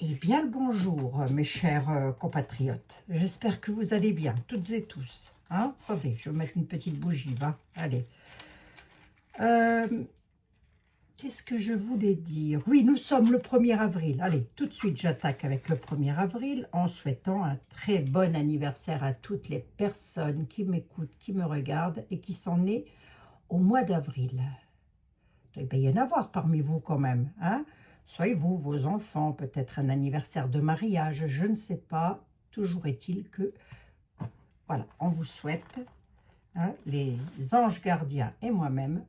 Eh bien le bonjour, mes chers compatriotes. J'espère que vous allez bien, toutes et tous. Hein? Attendez, je vais mettre une petite bougie, va. Allez. Euh, Qu'est-ce que je voulais dire? Oui, nous sommes le 1er avril. Allez, tout de suite, j'attaque avec le 1er avril en souhaitant un très bon anniversaire à toutes les personnes qui m'écoutent, qui me regardent et qui sont nées au mois d'avril. Il doit bien y en avoir parmi vous quand même, hein? Soyez vous, vos enfants, peut-être un anniversaire de mariage, je ne sais pas. Toujours est-il que, voilà, on vous souhaite, hein, les anges gardiens et moi-même,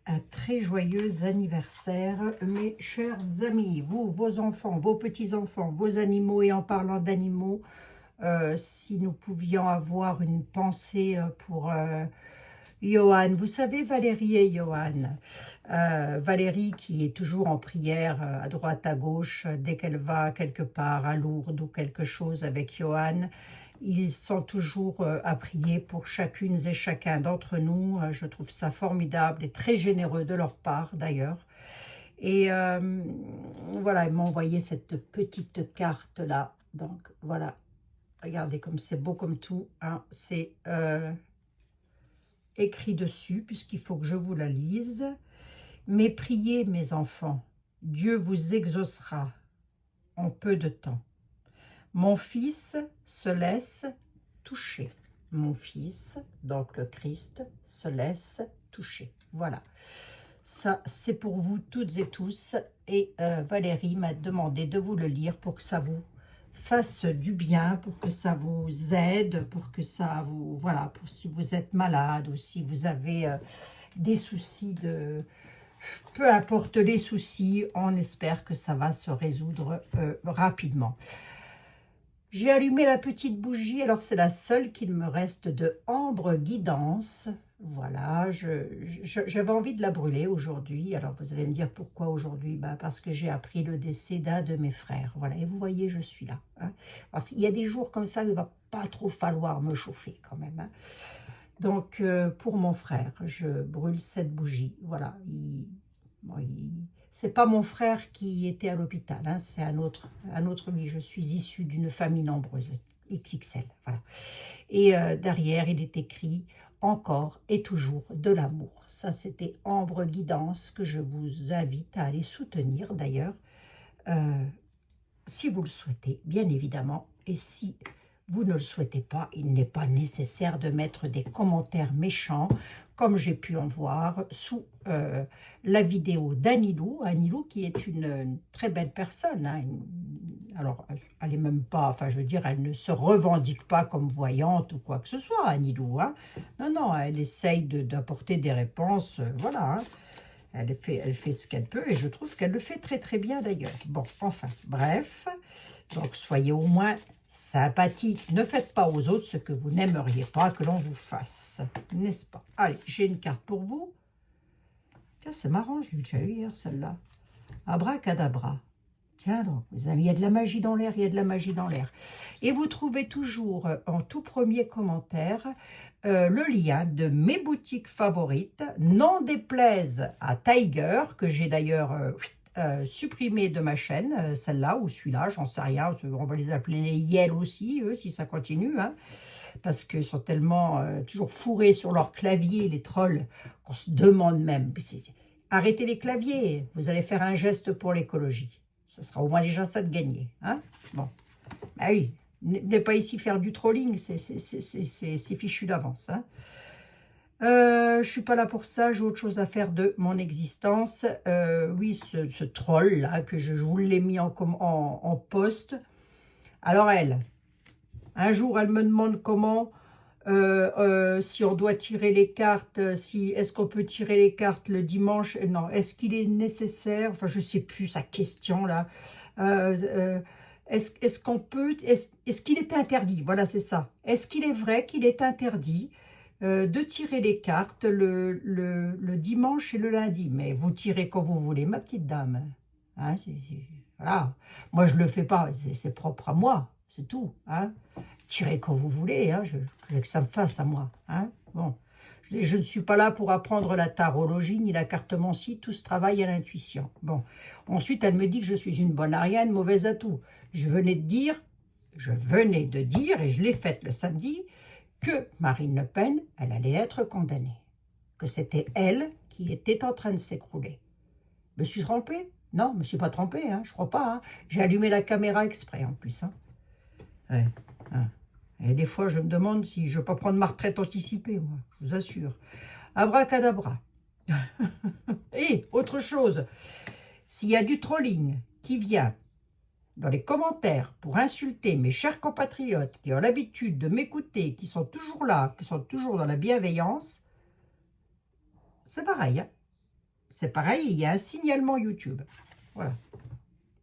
un très joyeux anniversaire, mes chers amis. Vous, vos enfants, vos petits-enfants, vos animaux, et en parlant d'animaux, si nous pouvions avoir une pensée pour... Johan, vous savez Valérie et Johan. Valérie qui est toujours en prière à droite, à gauche, dès qu'elle va quelque part à Lourdes ou quelque chose avec Johan, ils sont toujours à prier pour chacune et chacun d'entre nous. Je trouve ça formidable et très généreux de leur part d'ailleurs. Et voilà, ils m'ont envoyé cette petite carte là. Donc voilà, regardez comme c'est beau comme tout. Hein. C'est... écrit dessus, puisqu'il faut que je vous la lise. Mais priez, mes enfants, Dieu vous exaucera en peu de temps. Mon fils se laisse toucher. Mon fils, donc le Christ, se laisse toucher. Voilà. Ça, c'est pour vous toutes et tous. Et Valérie m'a demandé de vous le lire pour que ça vous fasse du bien, pour que ça vous aide, pour que ça vous... Voilà, pour si vous êtes malade ou si vous avez des soucis de... Peu importe les soucis, on espère que ça va se résoudre rapidement. J'ai allumé la petite bougie, alors c'est la seule qu'il me reste de Ambre Guidance. Voilà, j'avais envie de la brûler aujourd'hui. Alors vous allez me dire pourquoi aujourd'hui? Parce que j'ai appris le décès d'un de mes frères. Voilà, et vous voyez, je suis là. Hein. Alors, il y a des jours comme ça, il ne va pas trop falloir me chauffer quand même. Hein. Donc pour mon frère, je brûle cette bougie. Voilà, c'est pas mon frère qui était à l'hôpital, hein, c'est un autre oui, je suis issue d'une famille nombreuse, XXL, voilà. Et derrière, il est écrit « Encore et toujours de l'amour ». Ça, c'était Ambre Guidance, que je vous invite à aller soutenir, d'ailleurs, si vous le souhaitez, bien évidemment. Et si vous ne le souhaitez pas, il n'est pas nécessaire de mettre des commentaires méchants, comme j'ai pu en voir sous la vidéo d'Anilou. Anilou qui est une très belle personne. Hein, alors, elle n'est même pas, enfin je veux dire, elle ne se revendique pas comme voyante ou quoi que ce soit, Anilou. Hein. Non, non, elle essaye d'apporter des réponses, voilà. Hein. Elle fait ce qu'elle peut et je trouve qu'elle le fait très très bien d'ailleurs. Bon, enfin, bref. Donc, soyez au moins sympathique. Ne faites pas aux autres ce que vous n'aimeriez pas que l'on vous fasse. N'est-ce pas? Allez, j'ai une carte pour vous. Tiens, c'est marrant, je l'ai déjà eu hier, celle-là. Abracadabra. Tiens donc, mes amis, il y a de la magie dans l'air, il y a de la magie dans l'air. Et vous trouvez toujours en tout premier commentaire le lien de mes boutiques favorites, n'en déplaise à Tiger, que j'ai d'ailleurs supprimé de ma chaîne, celle-là ou celui-là, j'en sais rien, on va les appeler les Yel aussi, eux, si ça continue, hein, parce qu'ils sont tellement toujours fourrés sur leur clavier, les trolls, qu'on se demande même, arrêtez les claviers, vous allez faire un geste pour l'écologie. Ça sera au moins déjà ça de gagner. Hein, bon, bah oui, n'est pas ici faire du trolling, c'est fichu d'avance. Hein. Je ne suis pas là pour ça, j'ai autre chose à faire de mon existence. Oui, ce troll-là, que je vous l'ai mis en poste. Alors elle, un jour, elle me demande comment, si on doit tirer les cartes, est-ce qu'on peut tirer les cartes le dimanche? Non, est-ce qu'il est nécessaire? Enfin, je ne sais plus sa question, là. Est-ce qu'on peut, est-ce qu'il est interdit? Voilà, c'est ça. Est-ce qu'il est vrai qu'il est interdit de tirer les cartes le dimanche et le lundi? Mais vous tirez quand vous voulez, ma petite dame. Hein, voilà. Moi, je ne le fais pas, c'est propre à moi, c'est tout. Hein. Tirez quand vous voulez, hein, je veux que ça me fasse à moi. Hein. Bon. Je ne suis pas là pour apprendre la tarologie ni la cartomancie, tout ce travail à l'intuition. Bon. Ensuite, elle me dit que je suis une bonne Ariane, mauvaise à tout. Je venais de dire, et je l'ai faite le samedi, que Marine Le Pen, elle allait être condamnée. Que c'était elle qui était en train de s'écrouler. Me suis trompée? Non, je me suis pas trompée, hein, je crois pas. Hein. J'ai allumé la caméra exprès en plus. Hein. Ouais, hein. Et des fois, je me demande si je ne vais pas prendre ma retraite anticipée, moi, je vous assure. Abracadabra. Et autre chose, s'il y a du trolling qui vient dans les commentaires pour insulter mes chers compatriotes qui ont l'habitude de m'écouter, qui sont toujours là, qui sont toujours dans la bienveillance, c'est pareil. Hein. C'est pareil, il y a un signalement YouTube. Voilà.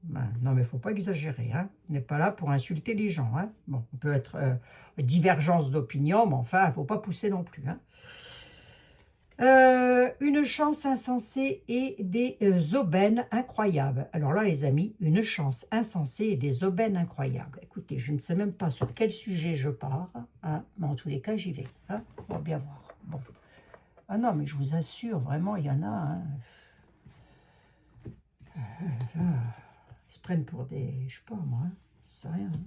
Ben, non, mais il ne faut pas exagérer. Hein. On n'est pas là pour insulter les gens. Hein. Bon, on peut être divergence d'opinion, mais enfin, il ne faut pas pousser non plus. Hein. Une chance insensée et des aubaines incroyables. Alors là, les amis, une chance insensée et des aubaines incroyables. Écoutez, je ne sais même pas sur quel sujet je pars, hein, mais en tous les cas, j'y vais. Hein. On va bien voir. Bon. Ah non, mais je vous assure, vraiment, il y en a. Hein. Ils se prennent pour des... Je sais pas, moi, hein, c'est rien. Hein.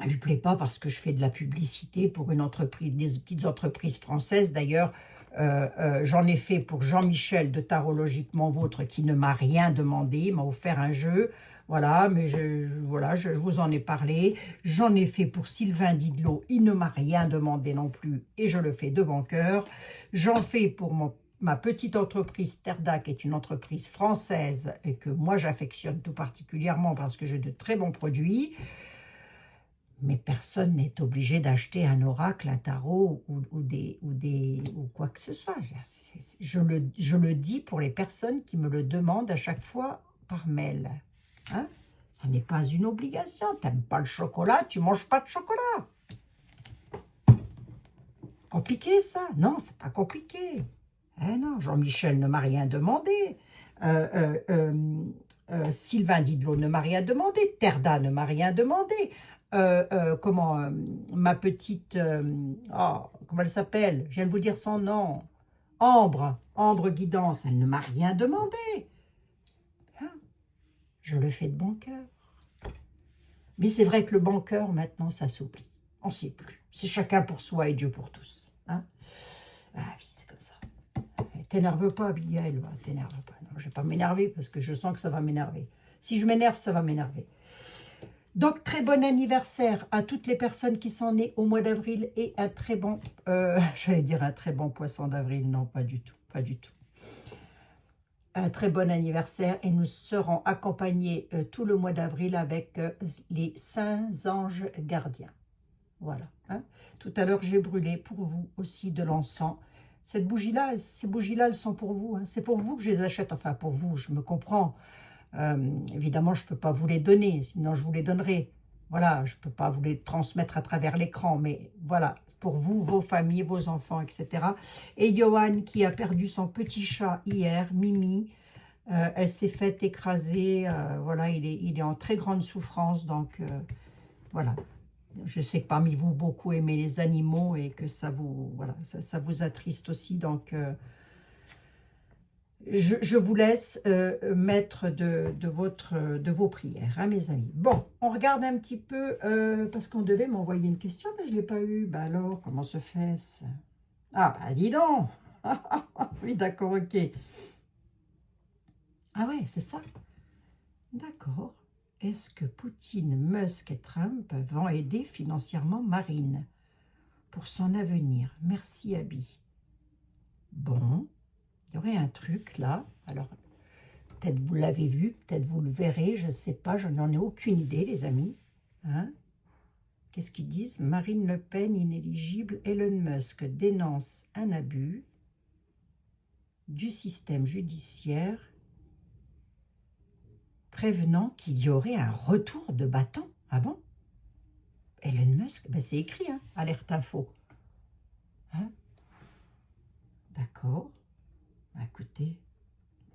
Elle ne lui plaît pas parce que je fais de la publicité pour une entreprise, des petites entreprises françaises. D'ailleurs, j'en ai fait pour Jean-Michel de Tarologiquement Vôtre qui ne m'a rien demandé. Il m'a offert un jeu. Voilà, mais je vous en ai parlé. J'en ai fait pour Sylvain Didlot. Il ne m'a rien demandé non plus et je le fais de bon cœur. J'en fais pour ma petite entreprise Terda, qui est une entreprise française et que moi j'affectionne tout particulièrement parce que j'ai de très bons produits. Mais personne n'est obligé d'acheter un oracle, un tarot ou quoi que ce soit. Je le dis pour les personnes qui me le demandent à chaque fois par mail. Hein? Ça n'est pas une obligation. Tu n'aimes pas le chocolat, tu ne manges pas de chocolat. Compliqué ça? Non, c'est pas compliqué. Eh non, Jean-Michel ne m'a rien demandé. Sylvain Didlot ne m'a rien demandé. Terda ne m'a rien demandé. Ma petite, comment elle s'appelle? Je viens de vous dire son nom. Ambre Guidance, elle ne m'a rien demandé. Hein? Je le fais de bon cœur. Mais c'est vrai que le bon cœur, maintenant, ça s'oublie. On ne sait plus. C'est chacun pour soi et Dieu pour tous. Hein? Ah oui, c'est comme ça. T'énerve pas, Abigail. T'énerve pas. Non, je ne vais pas m'énerver parce que je sens que ça va m'énerver. Si je m'énerve, ça va m'énerver. Donc, très bon anniversaire à toutes les personnes qui sont nées au mois d'avril et un très bon, j'allais dire un très bon poisson d'avril, non, pas du tout, pas du tout. Un très bon anniversaire et nous serons accompagnés tout le mois d'avril avec les saints anges gardiens. Voilà. Hein. Tout à l'heure, j'ai brûlé pour vous aussi de l'encens. Ces bougies-là, elles sont pour vous. Hein. C'est pour vous que je les achète, enfin pour vous, je me comprends. Évidemment, je ne peux pas vous les donner, sinon je vous les donnerai. Voilà, je ne peux pas vous les transmettre à travers l'écran, mais voilà, pour vous, vos familles, vos enfants, etc. Et Johan, qui a perdu son petit chat hier, Mimi, elle s'est faite écraser, voilà, il est en très grande souffrance, donc voilà. Je sais que parmi vous, beaucoup aimez les animaux et que ça vous, voilà, ça vous attriste aussi, donc... Je vous laisse mettre de vos prières, hein, mes amis. Bon, on regarde un petit peu, parce qu'on devait m'envoyer une question, mais je ne l'ai pas eu. Bah alors, comment se fait-ce? Ah, bah dis donc. Oui, d'accord, ok. Ah ouais, c'est ça. D'accord. Est-ce que Poutine, Musk et Trump vont aider financièrement Marine pour son avenir? Merci, Abby. Bon. Il y aurait un truc là, alors peut-être vous l'avez vu, peut-être vous le verrez, je ne sais pas, je n'en ai aucune idée les amis. Hein? Qu'est-ce qu'ils disent? Marine Le Pen inéligible, Elon Musk dénonce un abus du système judiciaire prévenant qu'il y aurait un retour de bâton. Ah bon? Elon Musk, ben c'est écrit, hein, alerte info. Hein? D'accord. Bah, écoutez,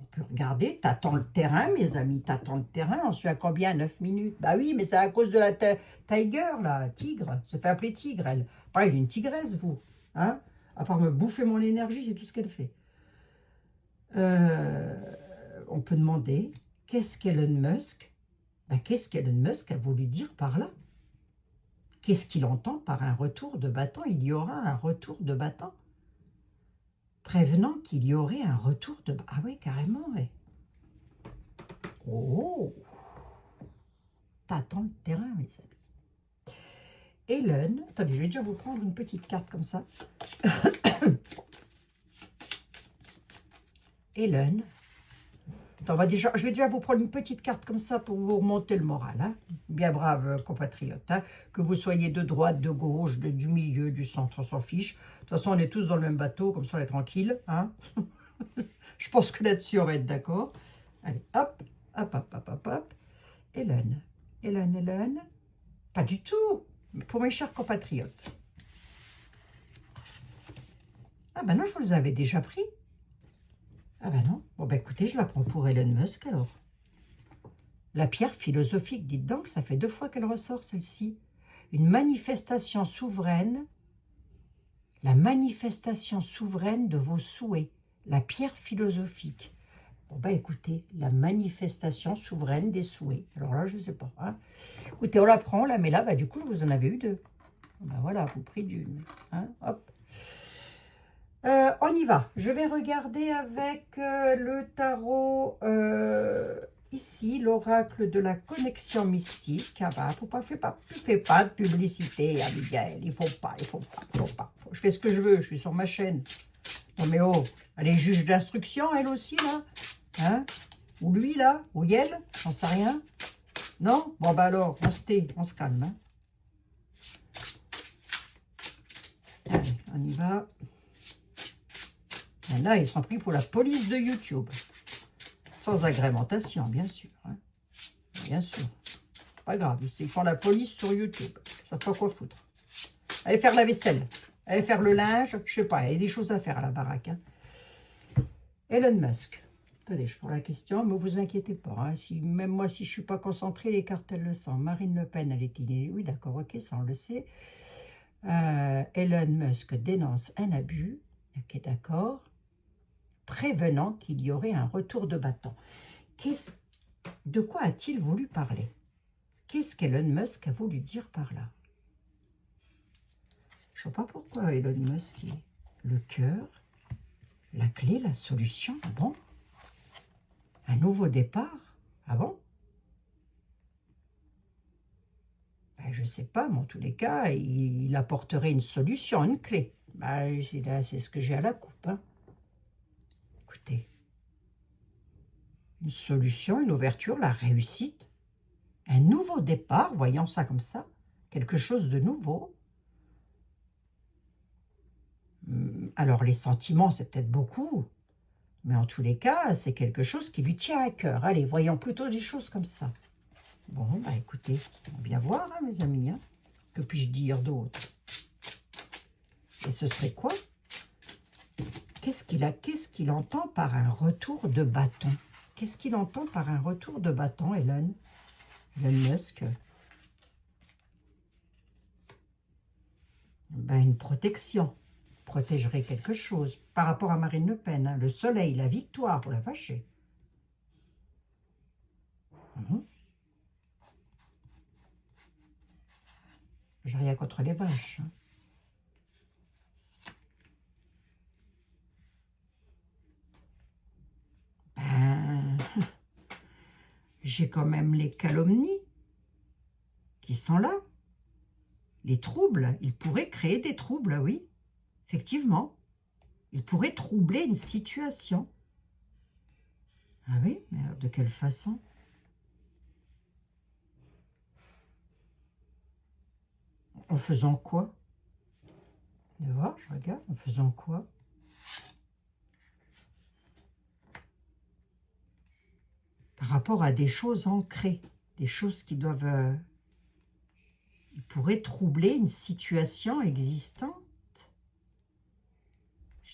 on peut regarder, t'attends le terrain, mes amis, t'attends le terrain, on suit à combien? 9 minutes. Bah oui, mais c'est à cause de la tiger, là, tigre, se fait appeler tigre, elle. Pareil, une tigresse, vous. Hein? À part me bouffer mon énergie, c'est tout ce qu'elle fait. On peut demander, qu'est-ce qu'Elon Musk? Ben, qu'est-ce qu'Elon Musk a voulu dire par là? Qu'est-ce qu'il entend par un retour de bâton? Il y aura un retour de bâton, prévenant qu'il y aurait un retour de... Ah oui, carrément, oui. Oh, tâtons le terrain, mes amis. Hélène, attendez, je vais déjà vous prendre une petite carte comme ça. Hélène, je vais déjà vous prendre une petite carte comme ça pour vous remonter le moral. Hein. Bien brave compatriote. Hein. Que vous soyez de droite, de gauche, du milieu, du centre, on s'en fiche. De toute façon, on est tous dans le même bateau, comme ça on est tranquille. Hein. Je pense que là-dessus, on va être d'accord. Allez, hop, hop, hop, hop, hop, hop. Hélène, Hélène, Hélène. Pas du tout. Pour mes chers compatriotes. Ah ben non, je vous les avais déjà pris. Ah ben non. Bon ben écoutez, je la prends pour Elon Musk alors. La pierre philosophique, dites donc, ça fait 2 fois qu'elle ressort celle-ci. Une manifestation souveraine, la manifestation souveraine de vos souhaits. La pierre philosophique. Bon ben écoutez, la manifestation souveraine des souhaits. Alors là, je ne sais pas. Hein. Écoutez, on la prend, on la met là, bah du coup, vous en avez eu 2. Ben voilà, vous pris d'une. Hein, hop. On y va. Je vais regarder avec le tarot, ici, l'oracle de la connexion mystique. Ah bah, fais pas de publicité, Abigail. Il faut pas. Je fais ce que je veux, je suis sur ma chaîne. Non mais oh, elle est juge d'instruction, elle aussi, là. Hein? Ou lui, là, ou elle, j'en sais rien. Non? Bon bah alors, on se tait, on se calme. Hein? Allez, on y va. Et là, ils sont pris pour la police de YouTube. Sans agrémentation, bien sûr. Hein. Bien sûr. Pas grave, ils font la police sur YouTube. Ils savent pas quoi foutre. Allez faire la vaisselle. Allez faire le linge. Je sais pas, il y a des choses à faire à la baraque. Hein. Elon Musk. Attendez, je prends la question, mais vous inquiétez pas. Hein. Même moi, si je suis pas concentrée, les cartes, elles le sentent. Marine Le Pen, elle est inélue. Oui, d'accord, ok, ça on le sait. Elon Musk dénonce un abus. Ok, d'accord. Prévenant qu'il y aurait un retour de bâton. De quoi a-t-il voulu parler? Qu'est-ce qu'Elon Musk a voulu dire par là? Je ne sais pas pourquoi Elon Musk est le cœur, la clé, la solution. Ah bon? Un nouveau départ? Ah bon? Ben, je ne sais pas, mais en tous les cas, il apporterait une solution, une clé. Ben, c'est ce que j'ai à la coupe. Hein. Écoutez. Une solution, une ouverture, la réussite, un nouveau départ, voyons ça comme ça, quelque chose de nouveau. Alors les sentiments, c'est peut-être beaucoup, mais en tous les cas, c'est quelque chose qui lui tient à cœur. Allez, voyons plutôt des choses comme ça. Bon, bah écoutez, on va bien voir, hein, mes amis, hein. Que puis-je dire d'autre? Et ce serait quoi? Qu'est-ce qu'il entend par un retour de bâton? Qu'est-ce qu'il entend par un retour de bâton, Elon Musk? Ben, une protection. Protégerait quelque chose. Par rapport à Marine Le Pen, hein, le soleil, la victoire, vous la vacher. J'ai rien contre les vaches. Hein. Ben, j'ai quand même les calomnies qui sont là. Les troubles, il pourrait créer des troubles, oui, effectivement. Il pourrait troubler une situation. Ah oui, mais de quelle façon? En faisant quoi? De voir, je regarde, en faisant quoi? Par rapport à des choses ancrées, des choses qui doivent... il pourrait troubler une situation existante.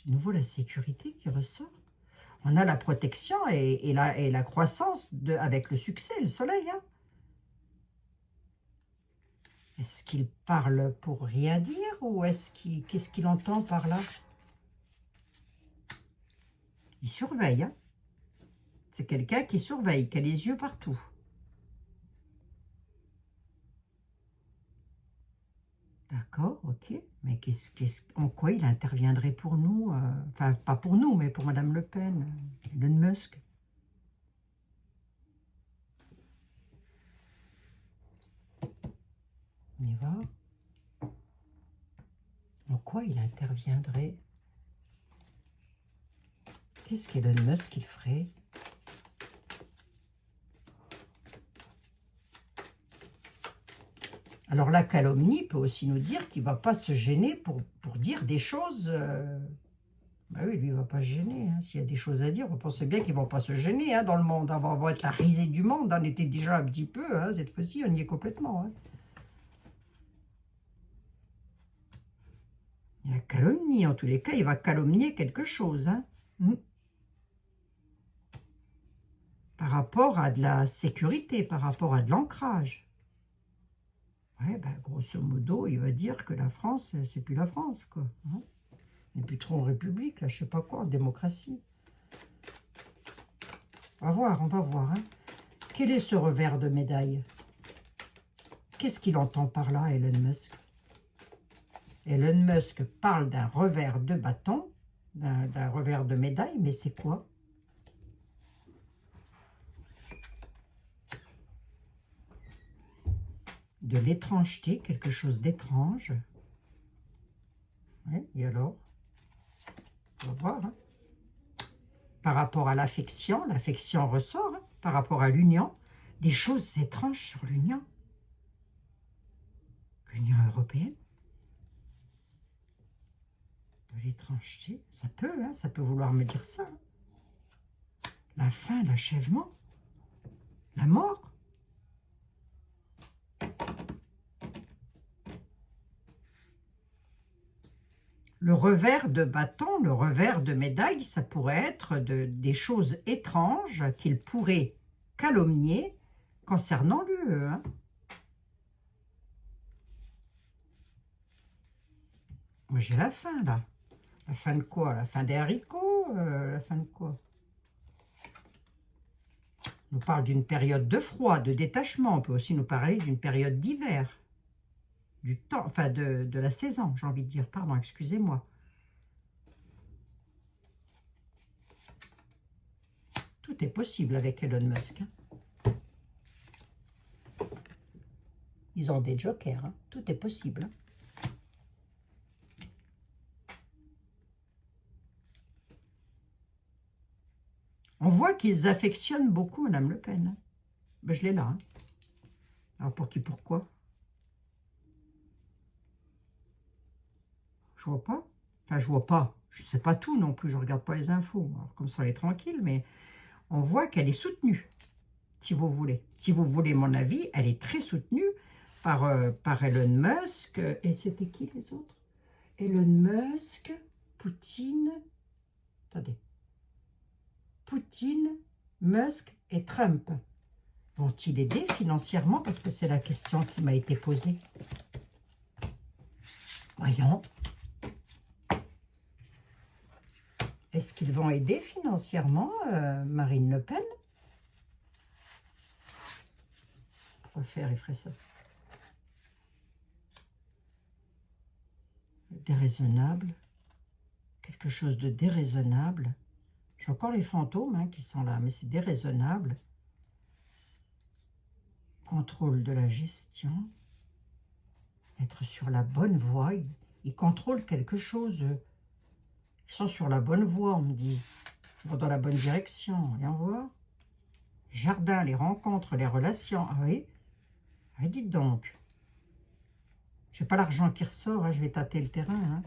De nouveau, la sécurité qui ressort. On a la protection et la croissance avec le succès, le soleil. Hein. Est-ce qu'il parle pour rien dire ou qu'est-ce qu'il entend par là? Il surveille, hein? C'est quelqu'un qui surveille, qui a les yeux partout. D'accord, ok. Mais en quoi il interviendrait pour nous? Enfin, pas pour nous, mais pour Madame Le Pen, Elon Musk. On y va. En quoi il interviendrait? Qu'est-ce qu'Elon Musk il ferait? Alors la calomnie peut aussi nous dire qu'il ne va pas se gêner pour dire des choses. Bah oui, lui, il ne va pas se gêner. Hein. S'il y a des choses à dire, on pense bien qu'ils ne vont pas se gêner hein, dans le monde. On va être la risée du monde. On était déjà un petit peu. Hein. Cette fois-ci, on y est complètement. Hein. Il y a calomnie. En tous les cas, il va calomnier quelque chose. Hein. Par rapport à de la sécurité, par rapport à de l'ancrage. Ouais, ben, grosso modo, il va dire que la France, c'est plus la France, quoi. Hein. On n'est plus trop en République, là, je sais pas quoi, en démocratie. On va voir. Hein. Quel est ce revers de médaille? Qu'est-ce qu'il entend par là, Elon Musk? Elon Musk parle d'un revers de bâton, d'un revers de médaille, mais c'est quoi? De l'étrangeté, quelque chose d'étrange. Ouais, et alors? On va voir. Hein. Par rapport à l'affection ressort. Hein. Par rapport à l'union, des choses étranges sur l'union. L'Union européenne. De l'étrangeté, ça peut vouloir me dire ça. La fin, l'achèvement, la mort. Le revers de bâton, le revers de médaille, ça pourrait être des choses étranges qu'il pourrait calomnier concernant l'UE. Hein. Moi, j'ai la fin, là. La fin de quoi? La fin des haricots? La fin de quoi? On nous parle d'une période de froid, de détachement. On peut aussi nous parler d'une période d'hiver. Du temps, enfin de la saison, j'ai envie de dire. Pardon, excusez-moi. Tout est possible avec Elon Musk. Hein. Ils ont des jokers. Hein. Tout est possible. Hein. On voit qu'ils affectionnent beaucoup Mme Le Pen. Ben, je l'ai là. Hein. Alors pour qui, pourquoi? Je vois pas. Enfin, je vois pas. Je sais pas tout non plus. Je regarde pas les infos. Alors, comme ça, elle est tranquille. Mais on voit qu'elle est soutenue, si vous voulez. Si vous voulez mon avis, elle est très soutenue par Elon Musk. Et c'était qui les autres? Elon Musk, Poutine. Attendez. Poutine, Musk et Trump. Vont-ils aider financièrement? Parce que c'est la question qui m'a été posée. Voyons. Est-ce qu'ils vont aider financièrement Marine Le Pen? Pourquoi faire, il ferait ça? Déraisonnable. Quelque chose de déraisonnable. J'ai encore les fantômes hein, qui sont là, mais c'est déraisonnable. Contrôle de la gestion. Être sur la bonne voie. Ils contrôlent quelque chose. Ils sont sur la bonne voie, on me dit. Ils vont dans la bonne direction. Et on voit. Jardin, les rencontres, les relations. Ah oui. Ah, dites donc. J'ai pas l'argent qui ressort. Hein, je vais tâter le terrain. Hein.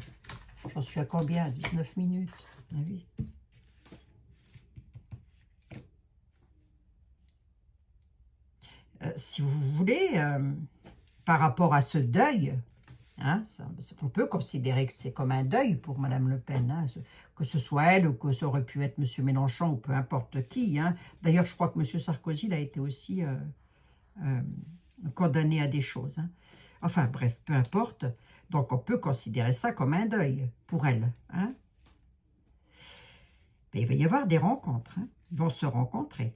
J'en suis à combien? 19 minutes. Ah oui. Si vous voulez, par rapport à ce deuil, hein, on peut considérer que c'est comme un deuil pour Mme Le Pen, hein, que ce soit elle ou que ça aurait pu être M. Mélenchon ou peu importe qui. Hein. D'ailleurs, je crois que M. Sarkozy a été aussi condamné à des choses. Hein. Enfin bref, peu importe. Donc on peut considérer ça comme un deuil pour elle. Hein. Mais il va y avoir des rencontres. Hein. Ils vont se rencontrer.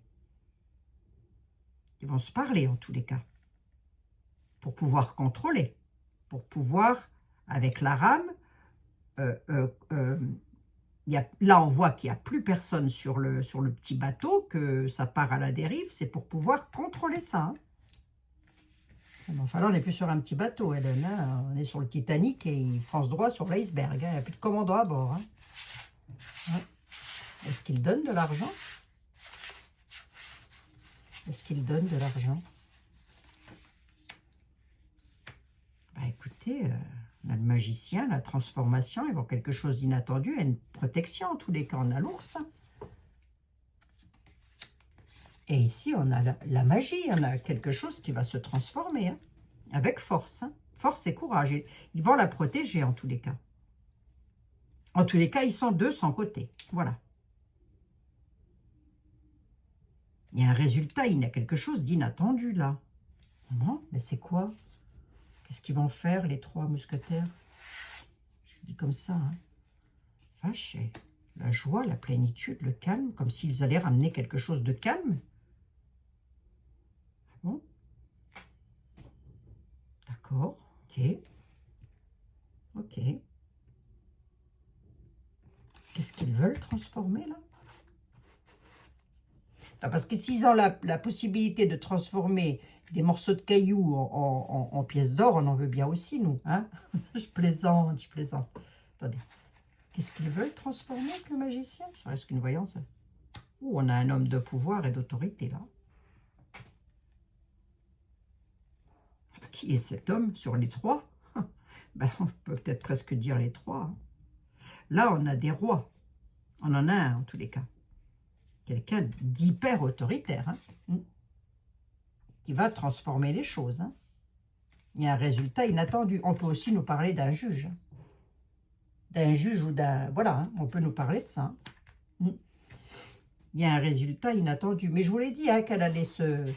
Ils vont se parler en tous les cas. Pour pouvoir contrôler. Pour pouvoir, avec la rame, là on voit qu'il n'y a plus personne sur le petit bateau, que ça part à la dérive. C'est pour pouvoir contrôler ça. Hein. Enfin là, on n'est plus sur un petit bateau, Hélène. Hein. On est sur le Titanic et il fonce droit sur l'iceberg. Hein. Il n'y a plus de commandant à bord. Hein. Ouais. Est-ce qu'il donne de l'argent? Est-ce qu'il donne de l'argent? Bah écoutez, on a le magicien, la transformation, ils vont quelque chose d'inattendu, et une protection en tous les cas, on a l'ours. Hein. Et ici, on a la magie, on a quelque chose qui va se transformer, hein, avec force. Hein. Force et courage. Et ils vont la protéger en tous les cas. En tous les cas, ils sont deux sans côté. Voilà. Il y a un résultat, il y a quelque chose d'inattendu là. Non, mais c'est quoi? Qu'est-ce qu'ils vont faire, les trois mousquetaires? Je dis comme ça. Hein. Vaché. La joie, la plénitude, le calme, comme s'ils allaient ramener quelque chose de calme. Bon. D'accord. Ok. Ok. Qu'est-ce qu'ils veulent transformer là? Non, parce que s'ils ont la possibilité de transformer des morceaux de cailloux en pièces d'or, on en veut bien aussi, nous. Hein. Je plaisante, je plaisante. Attendez. Qu'est-ce qu'ils veulent transformer avec le magicien? Ça reste qu'une voyance. Ouh, on a un homme de pouvoir et d'autorité, là. Qui est cet homme sur les trois? Ben, on peut peut-être presque dire les trois. Hein. Là, on a des rois. On en a un, en tous les cas. Quelqu'un d'hyper autoritaire. Hein. Qui va transformer les choses. Hein. Il y a un résultat inattendu. On peut aussi nous parler d'un juge. D'un juge ou d'un... Voilà, hein, on peut nous parler de ça. Hein. Il y a un résultat inattendu. Mais je vous l'ai dit hein, qu'elle se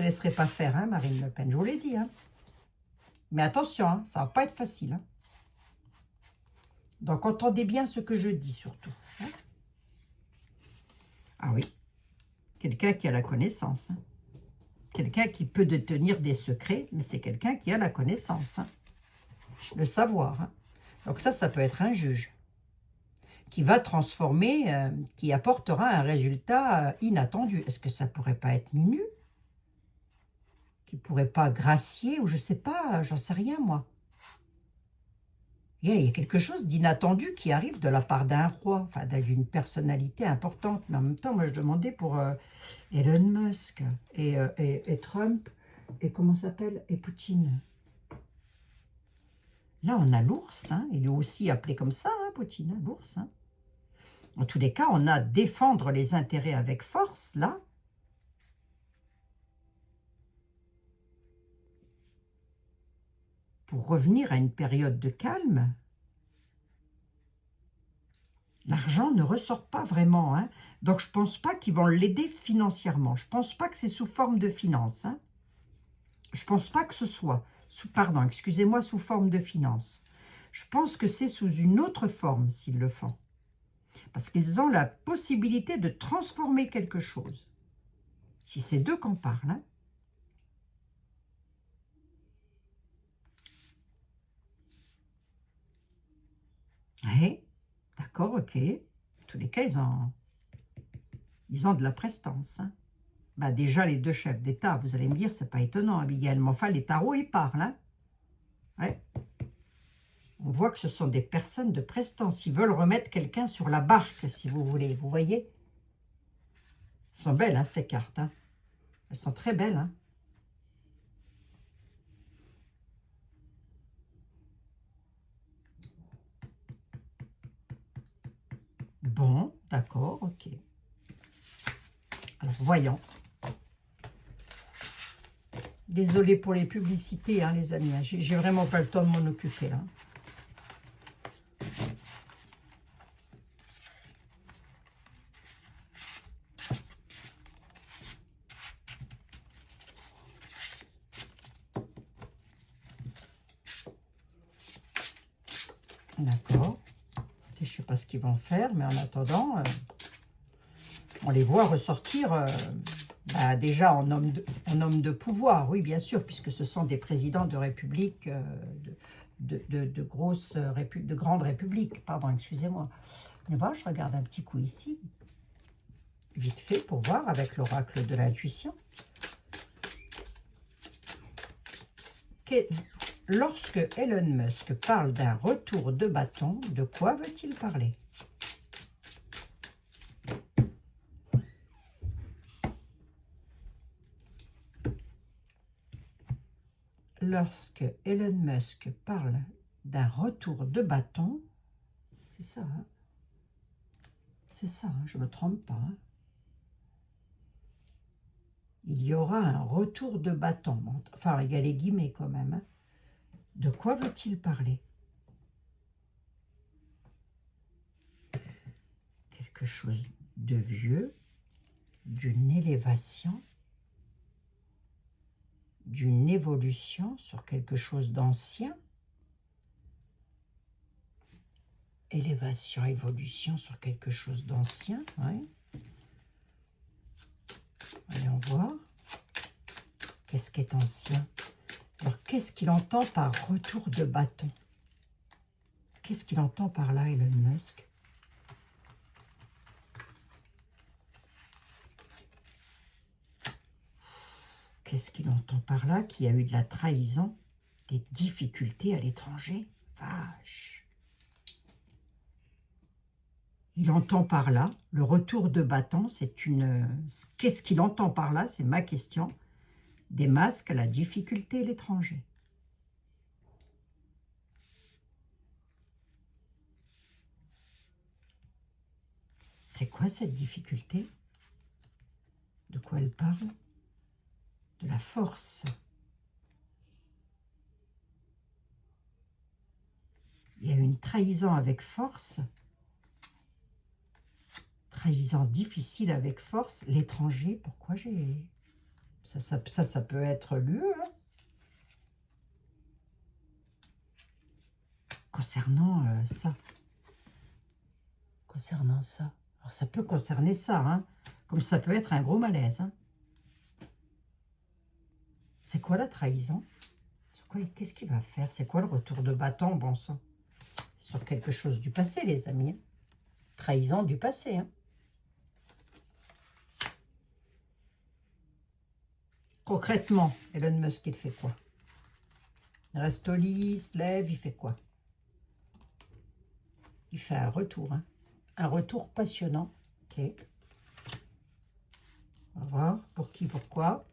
laisserait pas faire, hein, Marine Le Pen. Je vous l'ai dit. Hein. Mais attention, hein, ça va pas être facile. Hein. Donc, entendez bien ce que je dis, surtout. Hein. Ah oui, quelqu'un qui a la connaissance. Hein. Quelqu'un qui peut détenir des secrets, mais c'est quelqu'un qui a la connaissance. Hein. Le savoir. Hein. Donc ça peut être un juge qui va transformer, qui apportera un résultat inattendu. Est-ce que ça pourrait pas être Minu? Qui pourrait pas gracier, ou je sais pas, j'en sais rien, moi. Il y a quelque chose d'inattendu qui arrive de la part d'un roi, enfin d'une personnalité importante. Mais en même temps, moi je demandais pour Elon Musk et Trump, et comment ça s'appelle, et Poutine. Là, on a l'ours, hein, il est aussi appelé comme ça, hein, Poutine, hein, l'ours. Hein. En tous les cas, on a défendre les intérêts avec force, là. Pour revenir à une période de calme. L'argent ne ressort pas vraiment, hein. Donc je ne pense pas qu'ils vont l'aider financièrement. Je ne pense pas que c'est sous forme de finance. Hein. Je ne pense pas que ce soit, pardon, excusez-moi, sous forme de finance. Je pense que c'est sous une autre forme s'ils le font. Parce qu'ils ont la possibilité de transformer quelque chose. Si c'est d'eux qu'on parle. Hein. Oui, d'accord, ok. En tous les cas, ils ont de la prestance. Hein. Bah déjà, les deux chefs d'État, vous allez me dire, c'est pas étonnant, Abigail. Mais enfin, les tarots, ils parlent. Hein. Ouais. On voit que ce sont des personnes de prestance. Ils veulent remettre quelqu'un sur la barque, si vous voulez. Vous voyez? Elles sont belles, hein, ces cartes. Hein. Elles sont très belles. Hein. Bon, d'accord, ok. Alors, voyons. Désolée pour les publicités, hein, les amis. Hein. J'ai vraiment pas le temps de m'en occuper, là. D'accord. Je ne sais pas ce qu'ils vont faire, mais en attendant, on les voit ressortir déjà en homme de pouvoir, oui, bien sûr, puisque ce sont des présidents de républiques, de grandes républiques, pardon, excusez-moi. Mais voilà, je regarde un petit coup ici, vite fait, pour voir avec l'oracle de l'intuition. Lorsque Elon Musk parle d'un retour de bâton, de quoi veut-il parler? Lorsque Elon Musk parle d'un retour de bâton, c'est ça, hein? C'est ça, hein, je ne me trompe pas. Hein? Il y aura un retour de bâton. Enfin, il y a les guillemets quand même. Hein? De quoi veut-il parler? Quelque chose de vieux, d'une élévation, d'une évolution sur quelque chose d'ancien. Élévation, évolution sur quelque chose d'ancien, oui. Voyons voir. Qu'est-ce qui est ancien? Alors, qu'est-ce qu'il entend par retour de bâton? Qu'est-ce qu'il entend par là, Elon Musk? Qu'est-ce qu'il entend par là? Qu'il y a eu de la trahison, des difficultés à l'étranger? Vache! Il entend par là, le retour de bâton, c'est une... Qu'est-ce qu'il entend par là? C'est ma question. Des masques à la difficulté à l'étranger. C'est quoi cette difficulté? De quoi elle parle? De la force. Il y a une trahison avec force. Trahison difficile avec force. L'étranger, pourquoi j'ai... Ça peut être lui, hein? Concernant ça. Concernant ça. Alors, ça peut concerner ça, hein? Comme ça peut être un gros malaise, hein? C'est quoi la trahison? Qu'est-ce qu'il va faire? C'est quoi le retour de bâton, bon sang? C'est sur quelque chose du passé, les amis. Hein? Trahison du passé, hein? Concrètement, Elon Musk, il fait quoi? Il reste au lit, il se lève, il fait quoi? Il fait un retour, hein? Un retour passionnant. Ok. On va voir pour qui, pourquoi.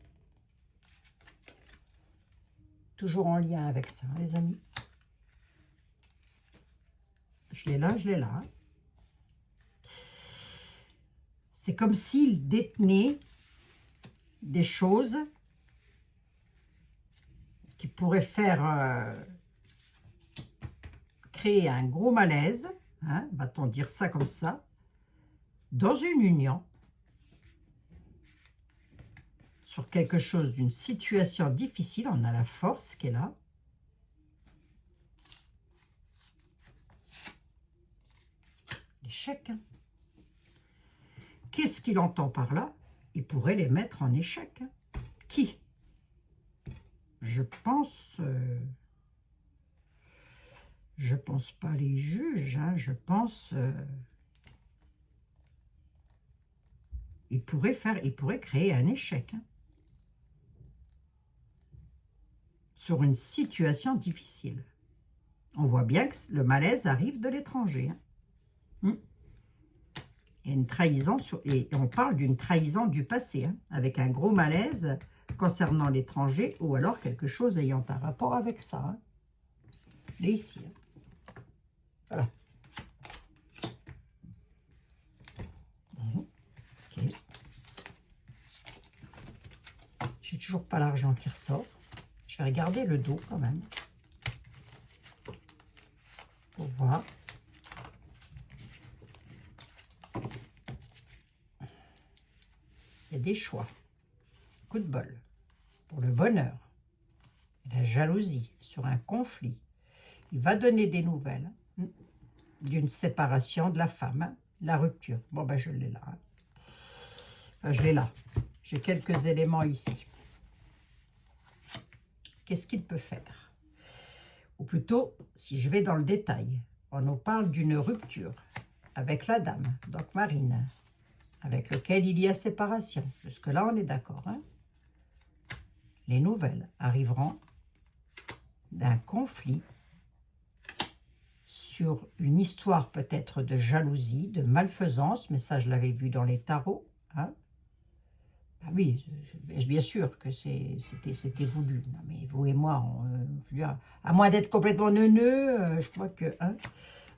Toujours en lien avec ça, hein, les amis. Je l'ai là, je l'ai là. C'est comme s'il détenait des choses qui pourraient faire créer un gros malaise, hein, va-t-on dire ça comme ça, dans une union, sur quelque chose d'une situation difficile. On a la force qui est là. L'échec. Hein. Qu'est-ce qu'il entend par là? Il pourrait les mettre en échec. Hein. Qui? Je pense pas les juges. Hein, je pense... il pourrait créer un échec. Hein. Sur une situation difficile. On voit bien que le malaise arrive de l'étranger. Hein. Il y a une trahison, et on parle d'une trahison du passé, hein, avec un gros malaise concernant l'étranger, ou alors quelque chose ayant un rapport avec ça. Hein. Et ici. Hein. Voilà. Okay. J'ai toujours pas l'argent qui ressort. Je vais regarder le dos quand même. Pour voir. Il y a des choix. Coup de bol. Pour le bonheur. La jalousie sur un conflit. Il va donner des nouvelles. d'une séparation de la femme, hein, la rupture. Bon, ben je l'ai là. Hein. Enfin, je l'ai là. J'ai quelques éléments ici. Qu'est-ce qu'il peut faire? Ou plutôt, si je vais dans le détail, on nous parle d'une rupture avec la dame, donc Marine, avec lequel il y a séparation. Jusque-là, on est d'accord. Hein? Les nouvelles arriveront d'un conflit sur une histoire peut-être de jalousie, de malfaisance, mais ça, je l'avais vu dans les tarots. Hein? Ah oui, bien sûr que c'était voulu. Non, mais vous et moi, je veux dire, à moins d'être complètement neuneux, je crois que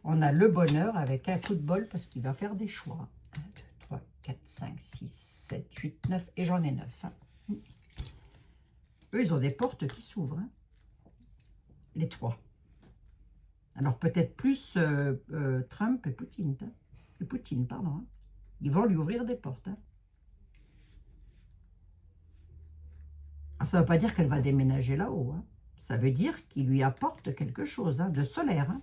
on a le bonheur avec un coup de bol parce qu'il va faire des choix. 1, 2, 3, 4, 5, 6, 7, 8, 9 et j'en ai 9. Hein. Eux, ils ont des portes qui s'ouvrent. Hein. Les trois. Alors peut-être plus Trump et Poutine. Hein. Et Poutine, pardon. Hein. Ils vont lui ouvrir des portes. Hein. Alors, ça ne veut pas dire qu'elle va déménager là-haut. Hein. Ça veut dire qu'il lui apporte quelque chose hein, de solaire. Hein.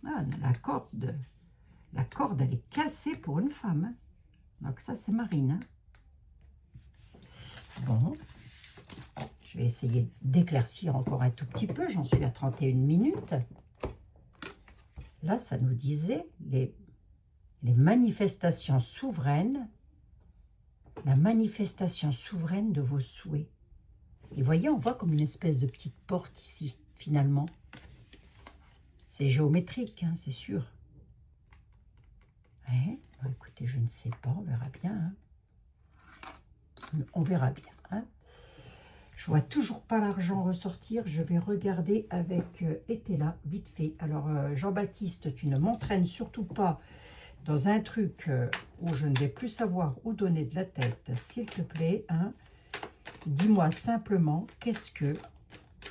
Ah, la corde, elle est cassée pour une femme. Hein. Donc ça, c'est Marine. Hein. Bon, je vais essayer d'éclaircir encore un tout petit peu. J'en suis à 31 minutes. Là, ça nous disait les manifestations souveraines, la manifestation souveraine de vos souhaits. Et voyez, on voit comme une espèce de petite porte ici, finalement. C'est géométrique, hein, c'est sûr. Ouais, bon, écoutez, je ne sais pas, on verra bien. Hein. On verra bien. Hein. Je vois toujours pas l'argent ressortir. Je vais regarder avec Etela, vite fait. Alors, Jean-Baptiste, tu ne m'entraînes surtout pas dans un truc où je ne vais plus savoir où donner de la tête. S'il te plaît, hein, dis-moi simplement qu'est-ce que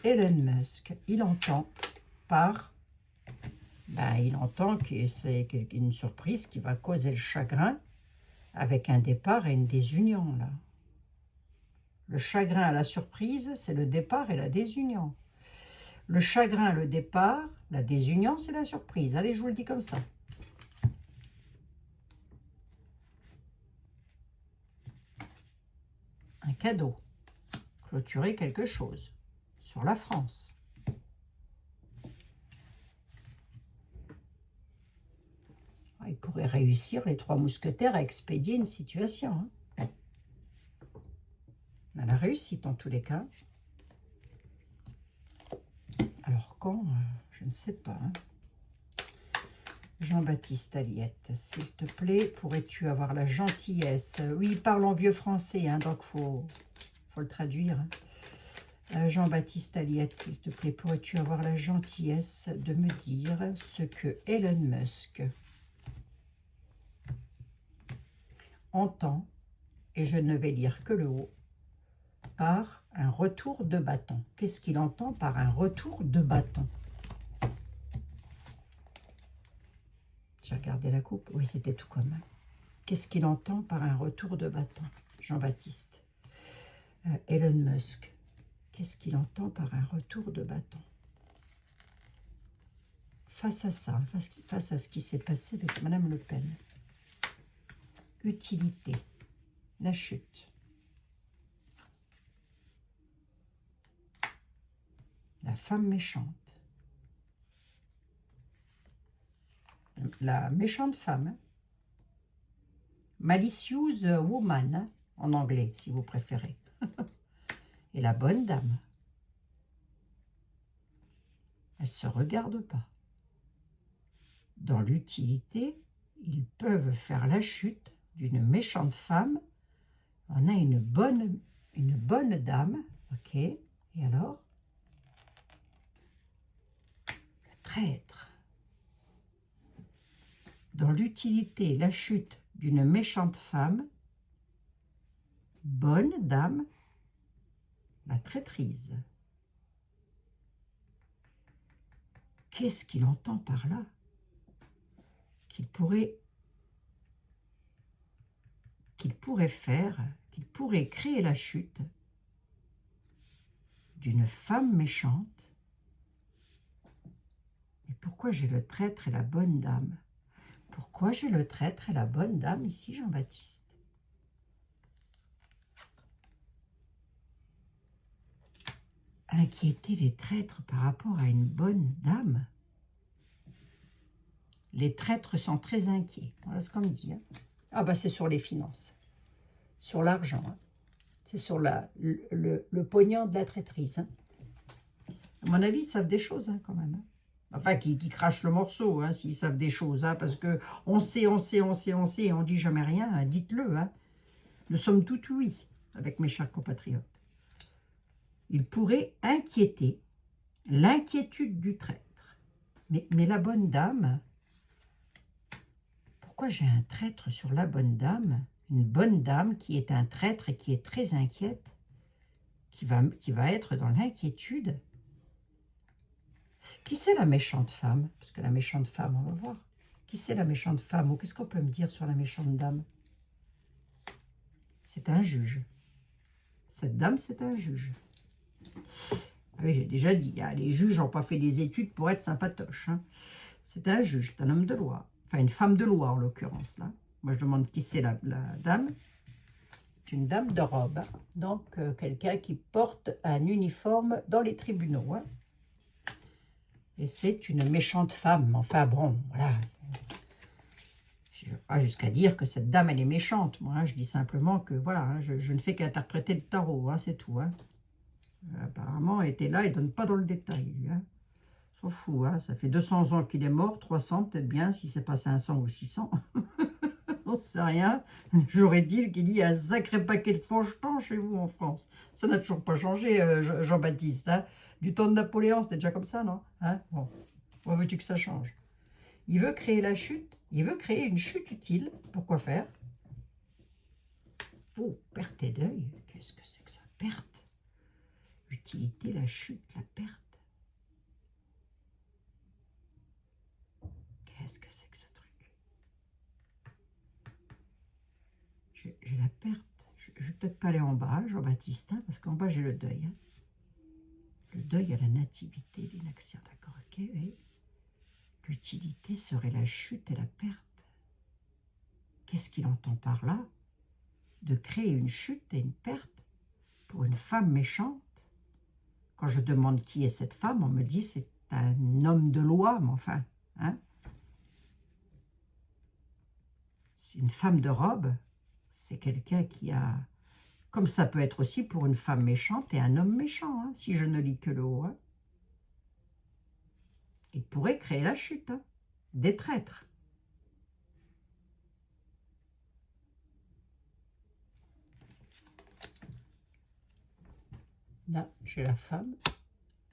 Elon Musk, il entend par... Ben, il entend que c'est une surprise qui va causer le chagrin avec un départ et une désunion, là. Le chagrin à la surprise, c'est le départ et la désunion. Le chagrin, le départ, la désunion, c'est la surprise. Allez, je vous le dis comme ça. Un cadeau. Clôturer quelque chose. Sur la France. Il pourrait réussir, les trois mousquetaires, à expédier une situation. Hein. À la réussite, en tous les cas. Alors, quand je ne sais pas. Hein. Jean-Baptiste Aliette, s'il te plaît, pourrais-tu avoir la gentillesse... Oui, il parle en vieux français, hein, donc faut le traduire. Jean-Baptiste Aliette, s'il te plaît, pourrais-tu avoir la gentillesse de me dire ce que Elon Musk entend, et je ne vais lire que le haut, par un retour de bâton. Qu'est-ce qu'il entend par un retour de bâton? J'ai regardé la coupe. Oui, c'était tout comme. Qu'est-ce qu'il entend par un retour de bâton? Jean-Baptiste. Elon Musk. Qu'est-ce qu'il entend par un retour de bâton? Face à ça, face à ce qui s'est passé avec Madame Le Pen. Utilité. La chute. La femme méchante. La méchante femme. Hein. Malicious woman, hein, en anglais, si vous préférez. Et la bonne dame. Elle ne se regarde pas. Dans l'utilité, ils peuvent faire la chute d'une méchante femme. On a une bonne dame. Ok. Et alors? Le traître. Dans l'utilité, la chute d'une méchante femme. Bonne dame. La traîtrise. Qu'est-ce qu'il entend par là? Qu'il pourrait faire, qu'il pourrait créer la chute d'une femme méchante. Et pourquoi j'ai le traître et la bonne dame? Pourquoi j'ai le traître et la bonne dame ici, Jean-Baptiste? Inquiéter les traîtres par rapport à une bonne dame? Les traîtres sont très inquiets. Voilà ce qu'on me dit. Hein. Ah bah c'est sur les finances, sur l'argent. Hein. C'est sur le pognon de la traîtrise. Hein. À mon avis, ils savent des choses hein, quand même. Hein. Enfin, qui crachent le morceau, hein, s'ils savent des choses. Hein, parce que on sait, et on dit jamais rien. Hein, dites-le. Hein. Nous sommes tout oui, avec mes chers compatriotes. Il pourrait inquiéter l'inquiétude du traître. Mais la bonne dame, pourquoi j'ai un traître sur la bonne dame? Une bonne dame qui est un traître et qui est très inquiète, qui va être dans l'inquiétude. Qui c'est la méchante femme? Parce que la méchante femme, on va voir. Qui c'est la méchante femme? Ou qu'est-ce qu'on peut me dire sur la méchante dame? C'est un juge. Cette dame, c'est un juge. Ah oui, j'ai déjà dit, hein, les juges n'ont pas fait des études pour être sympatoches. Hein. C'est un juge, c'est un homme de loi. Enfin, une femme de loi, en l'occurrence. Là. Moi, je demande qui c'est la dame. C'est une dame de robe. Hein. Donc, quelqu'un qui porte un uniforme dans les tribunaux. Hein. Et c'est une méchante femme. Enfin, bon, voilà. Je ne vais pas jusqu'à dire que cette dame, elle est méchante. Moi, hein, je dis simplement que, voilà, hein, je ne fais qu'interpréter le tarot. Hein, c'est tout. Hein. Apparemment, il était là, il ne donne pas dans le détail. Lui, hein. S'en fout, hein. Ça fait 200 ans qu'il est mort, 300 peut-être bien, si c'est pas 500 ou 600. On ne sait rien. J'aurais dit qu'il y a un sacré paquet de fauchetons chez vous en France. Ça n'a toujours pas changé, Jean-Baptiste. Hein. Du temps de Napoléon, c'était déjà comme ça, non hein bon. Où veux-tu que ça change? Il veut créer la chute, il veut créer une chute utile. Pourquoi faire? Oh, perte et deuil. Qu'est-ce que c'est que ça? Perte. Utilité, la chute, la perte. Qu'est-ce que c'est que ce truc? J'ai la perte. Je ne vais peut-être pas aller en bas, Jean-Baptiste, hein, parce qu'en bas, j'ai le deuil. Hein. Le deuil à la nativité, l'inaction, d'accord, ok, oui. L'utilité serait la chute et la perte. Qu'est-ce qu'il entend par là? De créer une chute et une perte pour une femme méchante? Quand je demande qui est cette femme, on me dit c'est un homme de loi, mais enfin, hein? C'est une femme de robe, c'est quelqu'un qui a... Comme ça peut être aussi pour une femme méchante et un homme méchant, hein, si je ne lis que le haut. Hein. Il pourrait créer la chute, hein, des traîtres. Là, j'ai la femme,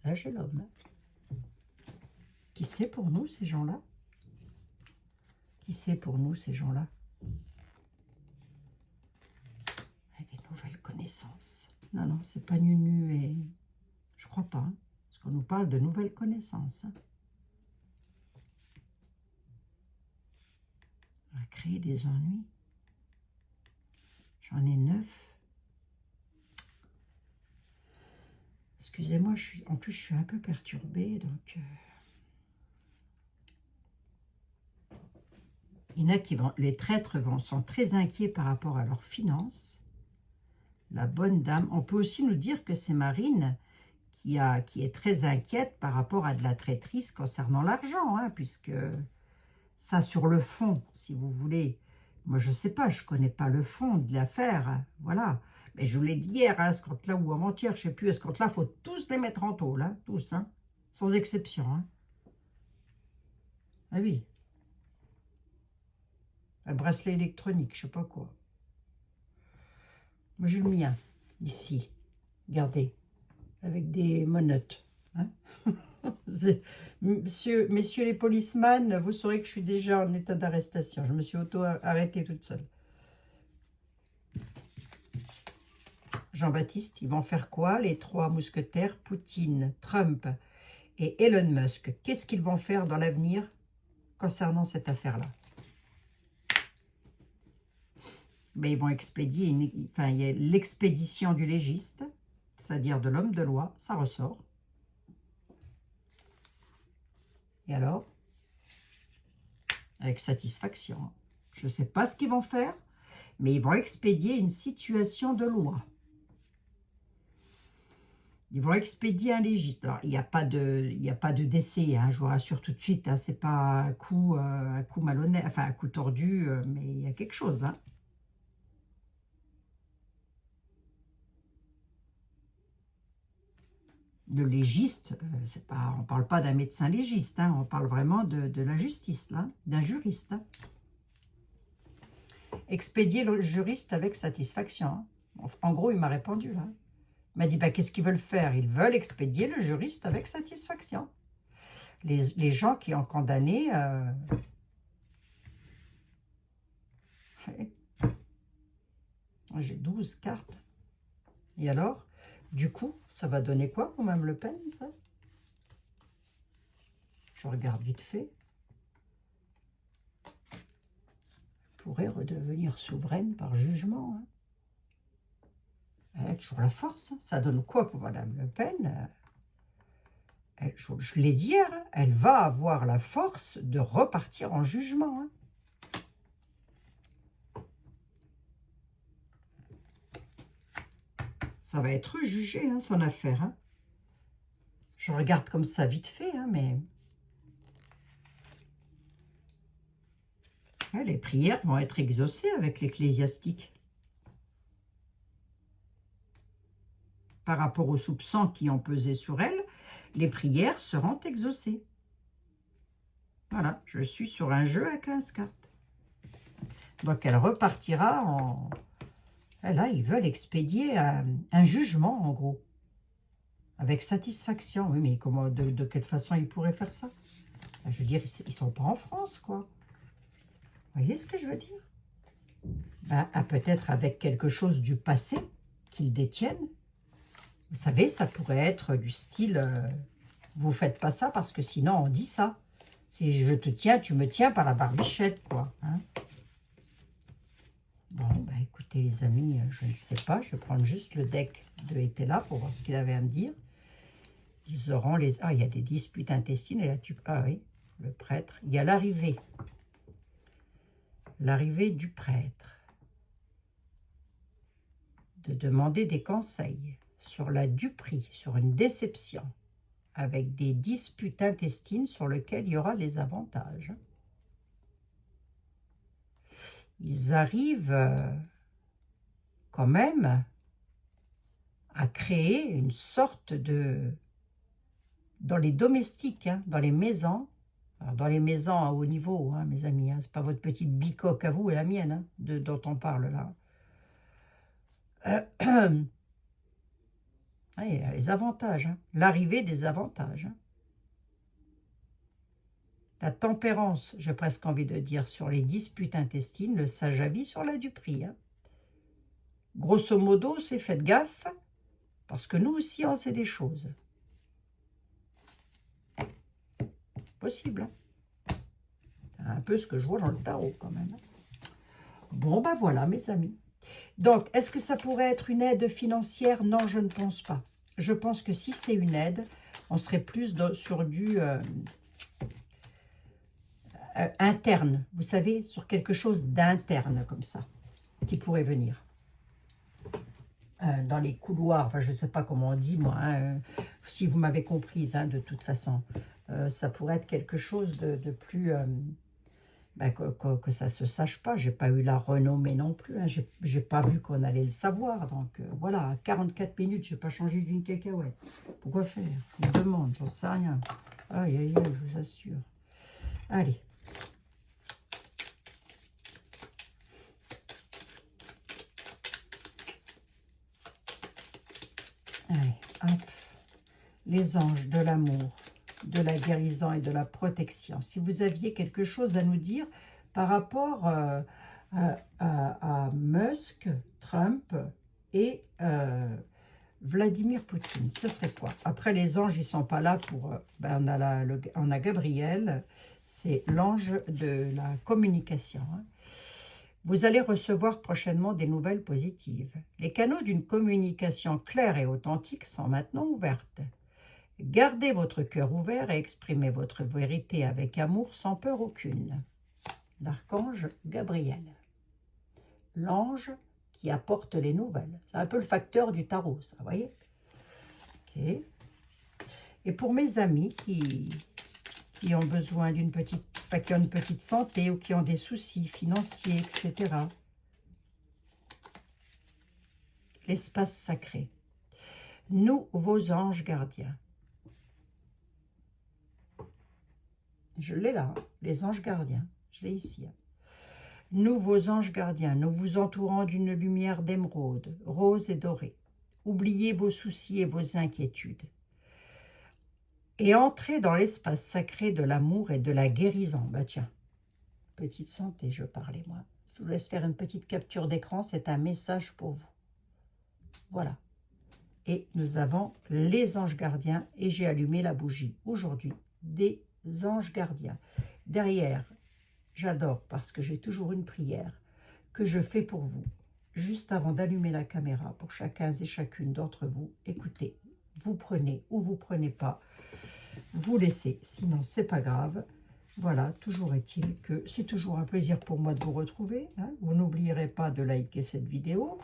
là, j'ai l'homme. Qui c'est pour nous, ces gens-là? Qui c'est pour nous, ces gens-là? Des nouvelles connaissances. Non, non, c'est pas nu et... Je crois pas, hein, parce qu'on nous parle de nouvelles connaissances. Hein. On va créer des ennuis. J'en ai 9. Excusez-moi, en plus, je suis un peu perturbée, donc... Il y en a qui vont... Les traîtres sont très inquiets par rapport à leurs finances. La bonne dame... On peut aussi nous dire que c'est Marine qui est très inquiète par rapport à de la traîtrise concernant l'argent, hein, puisque ça, sur le fond, si vous voulez... Moi, je ne sais pas, je ne connais pas le fond de l'affaire, hein, voilà... Mais je vous l'ai dit hier, hein, ce compte-là ou avant-hier, je ne sais plus, ce compte-là, il faut tous les mettre en taule, hein, tous, hein, sans exception. Hein. Ah oui. Un bracelet électronique, je ne sais pas quoi. Moi, j'ai le mien, ici. Regardez, avec des monotes. Hein. Messieurs les policemen, vous saurez que je suis déjà en état d'arrestation. Je me suis auto-arrêtée toute seule. Jean-Baptiste, ils vont faire quoi, les 3 mousquetaires, Poutine, Trump et Elon Musk? Qu'est-ce qu'ils vont faire dans l'avenir concernant cette affaire-là? Mais ils vont expédier, enfin, il y a l'expédition du légiste, c'est-à-dire de l'homme de loi, ça ressort. Et alors? Avec satisfaction. Je ne sais pas ce qu'ils vont faire, mais ils vont expédier une situation de loi. Ils vont expédier un légiste. Alors, il n'y a pas de décès, hein, je vous rassure tout de suite. Hein, ce n'est pas un coup malhonnête, enfin un coup tordu, mais il y a quelque chose là. Le légiste, on ne parle pas d'un médecin légiste, hein, on parle vraiment de la justice, là, d'un juriste. Hein. Expédier le juriste avec satisfaction. Hein. En gros, il m'a répondu là. Il m'a dit, bah, qu'est-ce qu'ils veulent faire? Ils veulent expédier le juriste avec satisfaction. Les gens qui ont condamné... J'ai 12 cartes. Et alors, du coup, ça va donner quoi pour Mme Le Pen, ça? Je regarde vite fait. Elle pourrait redevenir souveraine par jugement. Hein. Elle a toujours la force. Hein. Ça donne quoi pour Mme Le Pen? Je l'ai dit hier, hein, elle va avoir la force de repartir en jugement. Hein. Ça va être jugé, hein, son affaire. Hein. Je regarde comme ça vite fait, hein, mais... Ouais, les prières vont être exaucées avec l'ecclésiastique. Par rapport aux soupçons qui ont pesé sur elle, les prières seront exaucées. Voilà, je suis sur un jeu à 15 cartes. Donc, elle repartira en... Là, ils veulent expédier un jugement, en gros. Avec satisfaction. Oui, mais comment, de quelle façon ils pourraient faire ça? Je veux dire, ils ne sont pas en France, quoi. Vous voyez ce que je veux dire? Ben, peut-être avec quelque chose du passé qu'ils détiennent. Vous savez, ça pourrait être du style, vous faites pas ça parce que sinon on dit ça. Si je te tiens, tu me tiens par la barbichette, quoi. Hein. Bon, ben écoutez les amis, je ne sais pas. Je vais prendre juste le deck de Etela pour voir ce qu'il avait à me dire. Ils auront les... Ah, il y a des disputes intestines et là tu... Ah oui, le prêtre. Il y a l'arrivée. L'arrivée du prêtre. De demander des conseils sur la duperie, sur une déception, avec des disputes intestines sur lesquelles il y aura des avantages. Ils arrivent quand même à créer une sorte de... Dans les domestiques, hein, dans les maisons, alors dans les maisons à haut niveau, hein, mes amis, hein, c'est pas votre petite bicoque à vous et la mienne, hein, dont on parle là. Il y a les avantages, hein, l'arrivée des avantages. Hein. La tempérance, j'ai presque envie de dire, sur les disputes intestines, le sage avis sur la duperie. Hein. Grosso modo, c'est faites gaffe, parce que nous aussi, on sait des choses. Possible. Hein. C'est un peu ce que je vois dans le tarot, quand même. Bon, ben voilà, mes amis. Donc, est-ce que ça pourrait être une aide financière? Non, je ne pense pas. Je pense que si c'est une aide, on serait plus sur du... interne, vous savez, sur quelque chose d'interne comme ça, qui pourrait venir. Dans les couloirs, enfin je ne sais pas comment on dit moi, hein, si vous m'avez comprise, hein, de toute façon, ça pourrait être quelque chose de plus, que ça ne se sache pas. J'ai pas eu la renommée non plus, hein, j'ai pas vu qu'on allait le savoir, donc voilà, 44 minutes, je n'ai pas changé d'une cacahuète. Pourquoi faire? Je me demande, j'en sais rien. Aïe, aïe, aïe, je vous assure. Allez. Allez, hop. Les anges de l'amour, de la guérison et de la protection. Si vous aviez quelque chose à nous dire par rapport à Musk, Trump et Vladimir Poutine, ce serait quoi? Après, les anges, ils ne sont pas là pour... on a Gabriel, c'est l'ange de la communication. Hein. Vous allez recevoir prochainement des nouvelles positives. Les canaux d'une communication claire et authentique sont maintenant ouvertes. Gardez votre cœur ouvert et exprimez votre vérité avec amour sans peur aucune. L'archange Gabriel. L'ange qui apporte les nouvelles. C'est un peu le facteur du tarot, ça, vous voyez? Ok. Et pour mes amis qui ont besoin d'une petite, enfin, qui ont une petite santé ou qui ont des soucis financiers, etc. L'espace sacré. Nous, vos anges gardiens. Je l'ai là, hein, les anges gardiens. Je l'ai ici. Hein. Nous, vos anges gardiens, nous vous entourons d'une lumière d'émeraude, rose et dorée. Oubliez vos soucis et vos inquiétudes. Et entrez dans l'espace sacré de l'amour et de la guérison. Bah tiens, petite santé, je parlais moi. Je vous laisse faire une petite capture d'écran, c'est un message pour vous. Voilà. Et nous avons les anges gardiens et j'ai allumé la bougie aujourd'hui des anges gardiens. Derrière, j'adore parce que j'ai toujours une prière que je fais pour vous. Juste avant d'allumer la caméra pour chacun et chacune d'entre vous, écoutez, vous prenez ou vous prenez pas, vous laissez, sinon c'est pas grave. Voilà, toujours est-il que c'est toujours un plaisir pour moi de vous retrouver. Hein. Vous n'oublierez pas de liker cette vidéo.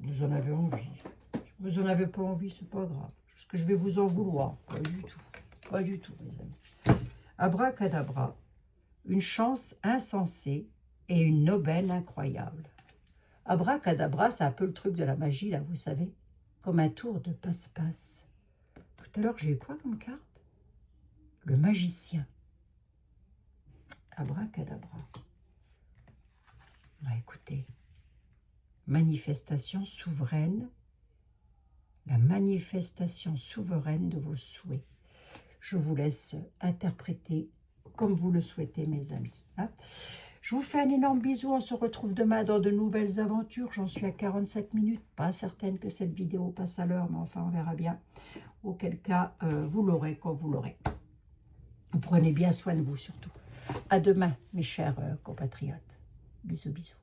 Vous en avez envie. Si vous en avez pas envie, c'est pas grave. Est-ce que je vais vous en vouloir? Pas du tout. Pas du tout, mes amis. Abracadabra, une chance insensée et une aubaine incroyable. Abracadabra, c'est un peu le truc de la magie, là, vous savez. Comme un tour de passe-passe. Tout à l'heure, j'ai eu quoi comme carte? Le magicien. Abracadabra. Bah, écoutez, manifestation souveraine, la manifestation souveraine de vos souhaits. Je vous laisse interpréter comme vous le souhaitez, mes amis. Hein. Je vous fais un énorme bisou. On se retrouve demain dans de nouvelles aventures. J'en suis à 47 minutes. Pas certaine que cette vidéo passe à l'heure, mais enfin, on verra bien. Auquel cas, vous l'aurez quand vous l'aurez. Prenez bien soin de vous, surtout. À demain, mes chers compatriotes. Bisous, bisous.